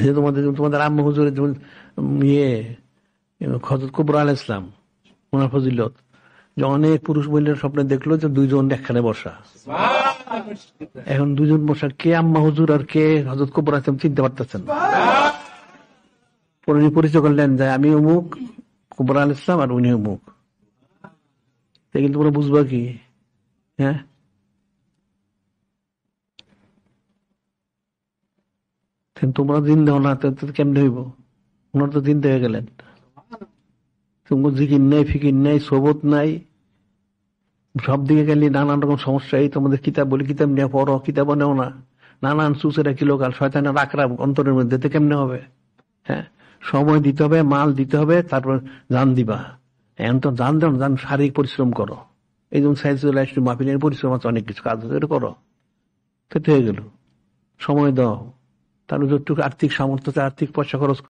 যে তোমাদের আম্মা হুজুরের যেমন হযরত কুবরা আলাইহিস সালাম ওনার ফজিলত, যে অনেক পুরুষ মহিলার স্বপ্নে দেখলো যে দুইজন একখানে বসা। এখন দুজন বসা, কে আম্মা হুজুর আর কে হযরত কুবরা চিনতে পারতেছেন। পরিচয় করলেন যে আমি অমুক কুবরা আলাইহিস সালাম আর উনি অমুক। কিন্তু তোমরা বুঝবা কি? হ্যাঁ, তোমরা দিন দেও না, কেমনে হইব? ওনার তো দিন দিয়ে গেলেন। তোমার জিকির নাই, ফিকির নাই, সোবত নাই, সব দিকে গেলে নানান রকম সমস্যা। এই তোমাদের কিতাব বলি, কিতাব নিয়ে পড়ো, কিতাব নেও না, নানান সুসেরা কিলোকাল শয়তানের রাখরা অন্তরের মধ্যে, কেমনে হবে? হ্যাঁ, সময় দিতে হবে, মাল দিতে হবে, তারপর জান দিবা। এখন তো জান দাও, জান শারীরিক পরিশ্রম করো। এই যেমন সাইজুল মাহফিলের পরিশ্রম আছে, অনেক কিছু কাজ আছে, এটা করো, খেতে হয়ে গেল। সময় দাও, তার যতটুকু আর্থিক সামর্থ্য, আর্থিক পয়সা খরচ